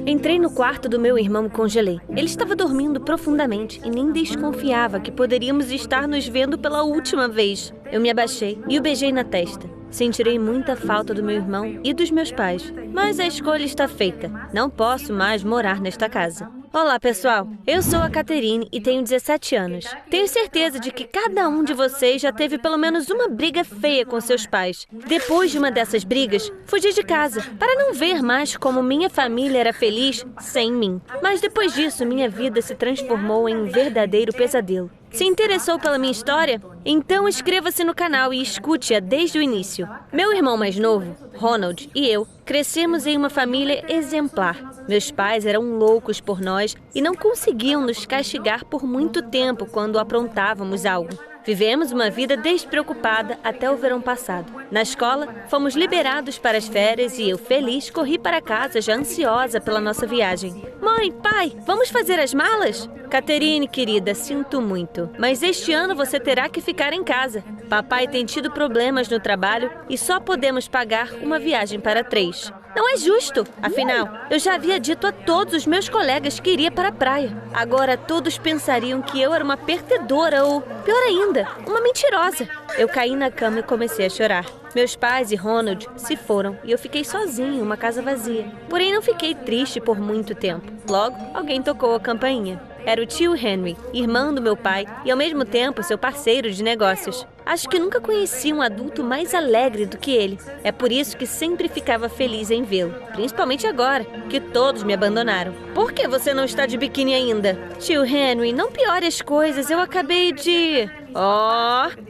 Entrei no quarto do meu irmão e congelei. Ele estava dormindo profundamente e nem desconfiava que poderíamos estar nos vendo pela última vez. Eu me abaixei e o beijei na testa. Sentirei muita falta do meu irmão e dos meus pais. Mas a escolha está feita. Não posso mais morar nesta casa. Olá, pessoal. Eu sou a Catherine e tenho 17 anos. Tenho certeza de que cada um de vocês já teve pelo menos uma briga feia com seus pais. Depois de uma dessas brigas, fugi de casa para não ver mais como minha família era feliz sem mim. Mas depois disso, minha vida se transformou em um verdadeiro pesadelo. Se interessou pela minha história? Então inscreva-se no canal e escute-a desde o início. Meu irmão mais novo, Ronald, e eu crescemos em uma família exemplar. Meus pais eram loucos por nós e não conseguiam nos castigar por muito tempo quando aprontávamos algo. Vivemos uma vida despreocupada até o verão passado. Na escola, fomos liberados para as férias e eu, feliz, corri para casa já ansiosa pela nossa viagem. Mãe, pai, vamos fazer as malas? Catherine, querida, sinto muito, mas este ano você terá que ficar em casa. Papai tem tido problemas no trabalho e só podemos pagar uma viagem para 3. Não é justo. Afinal, eu já havia dito a todos os meus colegas que iria para a praia. Agora todos pensariam que eu era uma perdedora ou, pior ainda, uma mentirosa. Eu caí na cama e comecei a chorar. Meus pais e Ronald se foram e eu fiquei sozinha em uma casa vazia. Porém, não fiquei triste por muito tempo. Logo, alguém tocou a campainha. Era o tio Henry, irmão do meu pai e ao mesmo tempo seu parceiro de negócios. Acho que nunca conheci um adulto mais alegre do que ele. É por isso que sempre ficava feliz em vê-lo, principalmente agora, que todos me abandonaram. Por que você não está de biquíni ainda? Tio Henry, não piore as coisas, eu acabei de...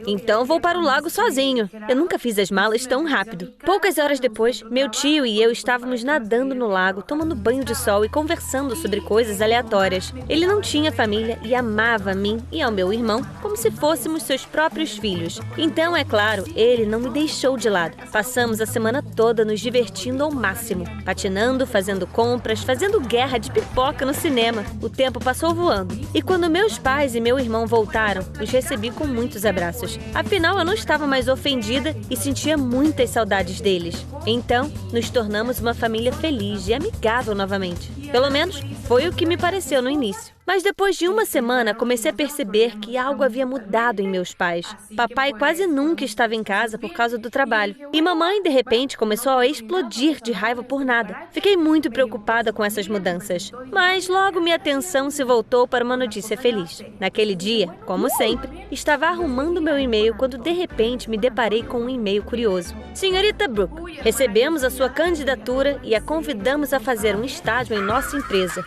Então vou para o lago sozinho. Eu nunca fiz as malas tão rápido. Poucas horas depois, meu tio e eu estávamos nadando no lago, tomando banho de sol e conversando sobre coisas aleatórias. Ele não tinha família e amava a mim e ao meu irmão como se fôssemos seus próprios filhos. Então, é claro, ele não me deixou de lado. Passamos a semana toda nos divertindo ao máximo, patinando, fazendo compras, fazendo guerra de pipoca no cinema. O tempo passou voando. E quando meus pais e meu irmão voltaram, os recebi com muitos abraços. Afinal, eu não estava mais ofendida e sentia muitas saudades deles. Então, nos tornamos uma família feliz e amigável novamente. Pelo menos, foi o que me pareceu no início. Mas depois de uma semana, comecei a perceber que algo havia mudado em meus pais. Papai quase nunca estava em casa por causa do trabalho. E mamãe, de repente, começou a explodir de raiva por nada. Fiquei muito preocupada com essas mudanças. Mas logo minha atenção se voltou para uma notícia feliz. Naquele dia, como sempre, estava arrumando meu e-mail quando de repente me deparei com um e-mail curioso. Senhorita Brooke, recebemos a sua candidatura e a convidamos a fazer um estágio em nossa empresa.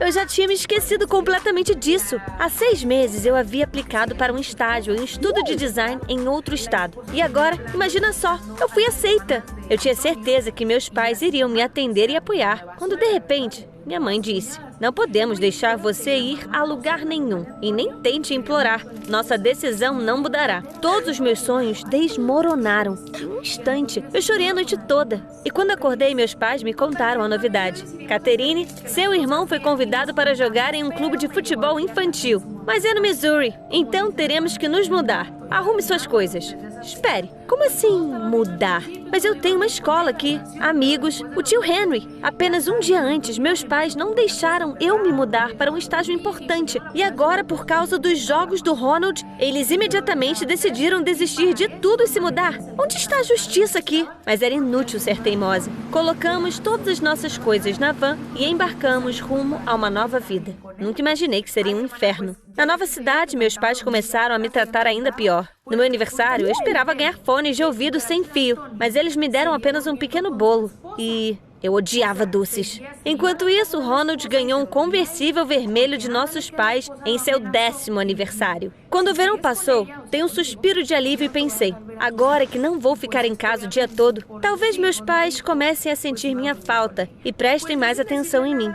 Eu já tinha me esquecido completamente disso. Há 6 meses eu havia aplicado para um estágio em estudo de design em outro estado. E agora, imagina só, eu fui aceita. Eu tinha certeza que meus pais iriam me atender e apoiar, quando de repente, minha mãe disse: não podemos deixar você ir a lugar nenhum e nem tente implorar. Nossa decisão não mudará. Todos os meus sonhos desmoronaram. Em um instante, eu chorei a noite toda. E quando acordei, meus pais me contaram a novidade. Catherine, seu irmão foi convidado para jogar em um clube de futebol infantil. Mas é no Missouri, então teremos que nos mudar. Arrume suas coisas. Espere, como assim mudar? Mas eu tenho uma escola aqui, amigos, o tio Henry. Apenas um dia antes, meus pais não deixaram eu me mudar para um estágio importante. E agora, por causa dos jogos do Ronald, eles imediatamente decidiram desistir de tudo e se mudar. Onde está a justiça aqui? Mas era inútil ser teimosa. Colocamos todas as nossas coisas na van e embarcamos rumo a uma nova vida. Nunca imaginei que seria um inferno. Na nova cidade, meus pais começaram a me tratar ainda pior. No meu aniversário, eu esperava ganhar fones de ouvido sem fio, mas eles me deram apenas um pequeno bolo. E eu odiava doces. Enquanto isso, Ronald ganhou um conversível vermelho de nossos pais em seu 10º aniversário. Quando o verão passou, dei um suspiro de alívio e pensei: agora que não vou ficar em casa o dia todo, talvez meus pais comecem a sentir minha falta e prestem mais atenção em mim.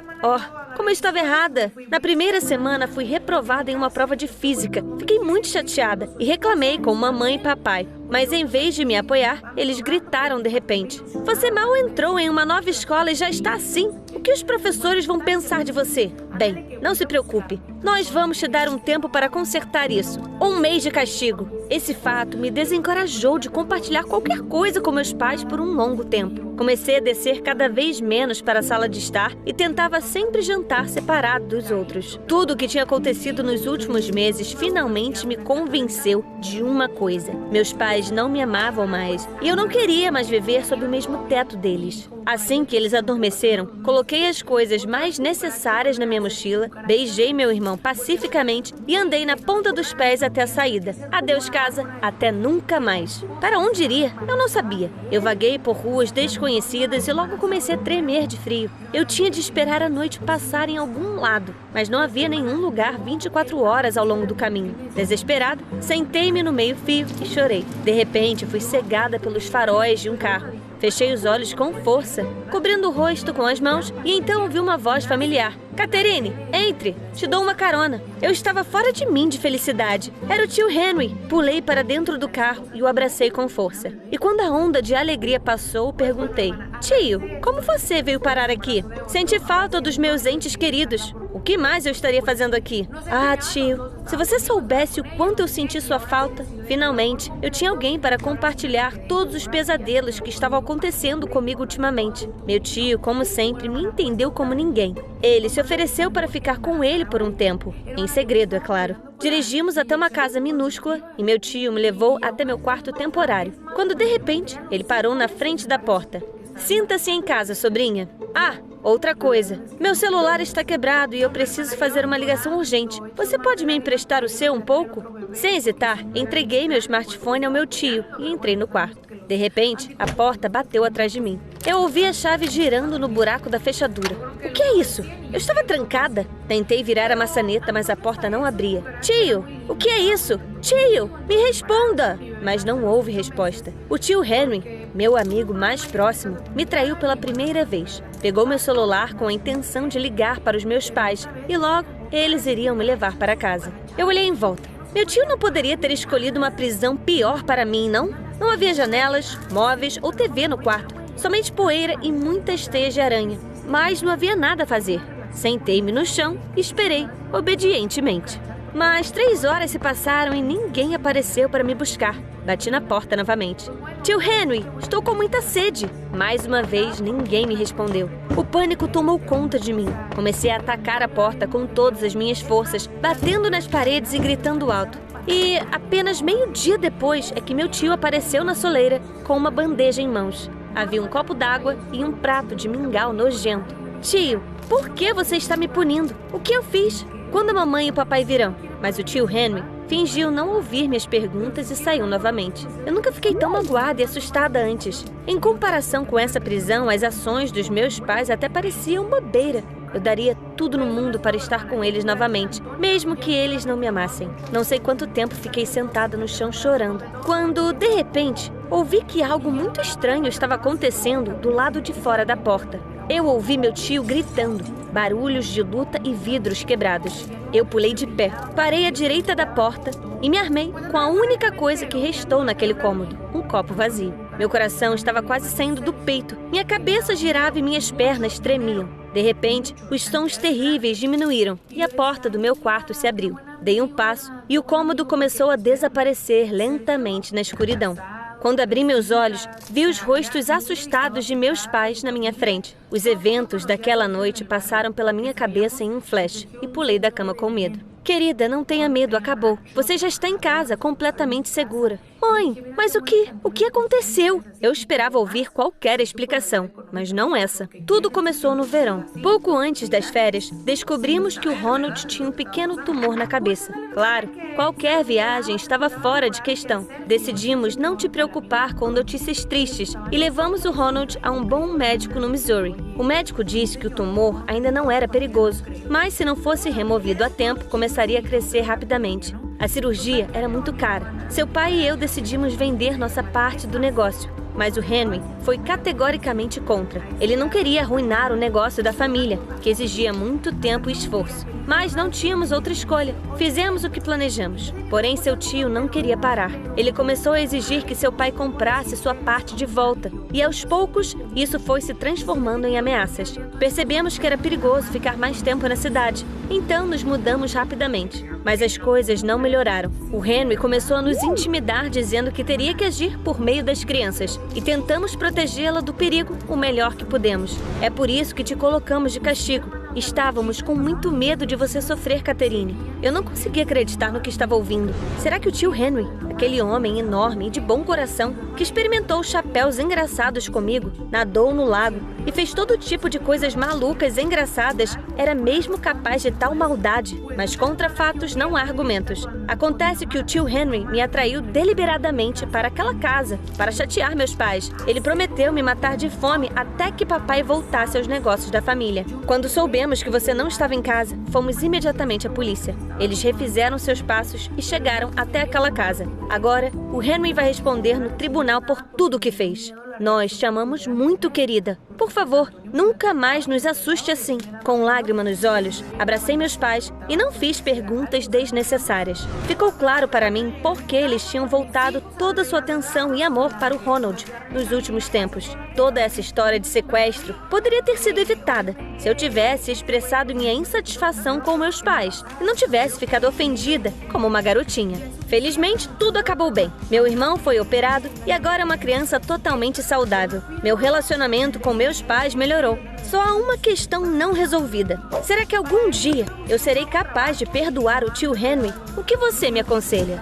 Como eu estava errada! Na primeira semana, fui reprovada em uma prova de física. Fiquei muito chateada e reclamei com mamãe e papai. Mas em vez de me apoiar, eles gritaram de repente: você mal entrou em uma nova escola e já está assim? O que os professores vão pensar de você? Bem, não se preocupe. Nós vamos te dar um tempo para consertar isso. 1 mês de castigo. Esse fato me desencorajou de compartilhar qualquer coisa com meus pais por um longo tempo. Comecei a descer cada vez menos para a sala de estar e tentava sempre jantar separado dos outros. Tudo o que tinha acontecido nos últimos meses finalmente me convenceu de uma coisa. Meus pais não me amavam mais e eu não queria mais viver sob o mesmo teto deles. Assim que eles adormeceram, coloquei as coisas mais necessárias na minha mochila, beijei meu irmão pacificamente e andei na ponta dos pés até a saída. Adeus casa, até nunca mais. Para onde iria? Eu não sabia. Eu vaguei por ruas desconhecidas e logo comecei a tremer de frio. Eu tinha de esperar a noite passar em algum lado, mas não havia nenhum lugar 24 horas ao longo do caminho. Desesperado, sentei-me no meio-fio e chorei. De repente, fui cegada pelos faróis de um carro. Fechei os olhos com força, cobrindo o rosto com as mãos, e então ouvi uma voz familiar. Catherine, entre! Te dou uma carona. Eu estava fora de mim de felicidade. Era o tio Henry. Pulei para dentro do carro e o abracei com força. E quando a onda de alegria passou, perguntei: Tio, como você veio parar aqui? Senti falta dos meus entes queridos. O que mais eu estaria fazendo aqui? Ah, tio, se você soubesse o quanto eu senti sua falta. Finalmente, eu tinha alguém para compartilhar todos os pesadelos que estavam acontecendo comigo ultimamente. Meu tio, como sempre, me entendeu como ninguém. Ele se ofereceu para ficar com ele por um tempo. Em segredo, é claro. Dirigimos até uma casa minúscula e meu tio me levou até meu quarto temporário. Quando, de repente, ele parou na frente da porta. Sinta-se em casa, sobrinha. Ah, outra coisa. Meu celular está quebrado e eu preciso fazer uma ligação urgente. Você pode me emprestar o seu um pouco? Sem hesitar, entreguei meu smartphone ao meu tio e entrei no quarto. De repente, a porta bateu atrás de mim. Eu ouvi a chave girando no buraco da fechadura. O que é isso? Eu estava trancada. Tentei virar a maçaneta, mas a porta não abria. Tio, o que é isso? Tio, me responda! Mas não houve resposta. O tio Henry, meu amigo mais próximo, me traiu pela primeira vez. Pegou meu celular com a intenção de ligar para os meus pais e logo eles iriam me levar para casa. Eu olhei em volta. Meu tio não poderia ter escolhido uma prisão pior para mim, não? Não havia janelas, móveis ou TV no quarto. Somente poeira e muitas teias de aranha. Mas não havia nada a fazer. Sentei-me no chão e esperei, obedientemente. Mas 3 horas se passaram e ninguém apareceu para me buscar. Bati na porta novamente. Tio Henry, estou com muita sede. Mais uma vez, ninguém me respondeu. O pânico tomou conta de mim. Comecei a atacar a porta com todas as minhas forças, batendo nas paredes e gritando alto. E apenas meio-dia depois é que meu tio apareceu na soleira com uma bandeja em mãos. Havia um copo d'água e um prato de mingau nojento. Tio, por que você está me punindo? O que eu fiz? Quando a mamãe e o papai virão? Mas o tio Henry fingiu não ouvir minhas perguntas e saiu novamente. Eu nunca fiquei tão magoada e assustada antes. Em comparação com essa prisão, as ações dos meus pais até pareciam bobeira. Eu daria tudo no mundo para estar com eles novamente, mesmo que eles não me amassem. Não sei quanto tempo fiquei sentada no chão chorando, quando, de repente, ouvi que algo muito estranho estava acontecendo do lado de fora da porta. Eu ouvi meu tio gritando, barulhos de luta e vidros quebrados. Eu pulei de pé, parei à direita da porta e me armei com a única coisa que restou naquele cômodo, um copo vazio. Meu coração estava quase saindo do peito, minha cabeça girava e minhas pernas tremiam. De repente, os sons terríveis diminuíram e a porta do meu quarto se abriu. Dei um passo e o cômodo começou a desaparecer lentamente na escuridão. Quando abri meus olhos, vi os rostos assustados de meus pais na minha frente. Os eventos daquela noite passaram pela minha cabeça em um flash e pulei da cama com medo. Querida, não tenha medo, acabou. Você já está em casa, completamente segura. Mãe, mas o que aconteceu? Eu esperava ouvir qualquer explicação, mas não essa. Tudo começou no verão. Pouco antes das férias, descobrimos que o Ronald tinha um pequeno tumor na cabeça. Claro, qualquer viagem estava fora de questão. Decidimos não te preocupar com notícias tristes e levamos o Ronald a um bom médico no Missouri. O médico disse que o tumor ainda não era perigoso, mas se não fosse removido a tempo, começaria a crescer rapidamente. A cirurgia era muito cara. Seu pai e eu decidimos vender nossa parte do negócio. mas o Henry foi categoricamente contra. Ele não queria arruinar o negócio da família, que exigia muito tempo e esforço. Mas não tínhamos outra escolha. Fizemos o que planejamos. Porém, seu tio não queria parar. Ele começou a exigir que seu pai comprasse sua parte de volta. E aos poucos, isso foi se transformando em ameaças. Percebemos que era perigoso ficar mais tempo na cidade. Então, nos mudamos rapidamente. Mas as coisas não melhoraram. O Henry começou a nos intimidar, dizendo que teria que agir por meio das crianças. E tentamos protegê-la do perigo o melhor que pudemos. É por isso que te colocamos de castigo. Estávamos com muito medo de você sofrer, Catherine. Eu não conseguia acreditar no que estava ouvindo. Será que o tio Henry, aquele homem enorme e de bom coração, que experimentou chapéus engraçados comigo, nadou no lago e fez todo tipo de coisas malucas e engraçadas, era mesmo capaz de tal maldade? Mas contra fatos não há argumentos. Acontece que o tio Henry me atraiu deliberadamente para aquela casa, para chatear meus pais. Ele prometeu me matar de fome até que papai voltasse aos negócios da família. Quando soubemos que você não estava em casa, fomos imediatamente à polícia. Eles refizeram seus passos e chegaram até aquela casa. Agora, o Henry vai responder no tribunal por tudo o que fez. Nós te amamos muito, querida. Por favor, nunca mais nos assuste assim. Com lágrima nos olhos, abracei meus pais e não fiz perguntas desnecessárias. Ficou claro para mim por que eles tinham voltado toda sua atenção e amor para o Ronald nos últimos tempos. Toda essa história de sequestro poderia ter sido evitada se eu tivesse expressado minha insatisfação com meus pais e não tivesse ficado ofendida como uma garotinha. Felizmente, tudo acabou bem. Meu irmão foi operado e agora é uma criança totalmente saudável. Meu relacionamento com meus pais melhorou. Só há uma questão não resolvida. Será que algum dia eu serei capaz de perdoar o tio Henry? O que você me aconselha?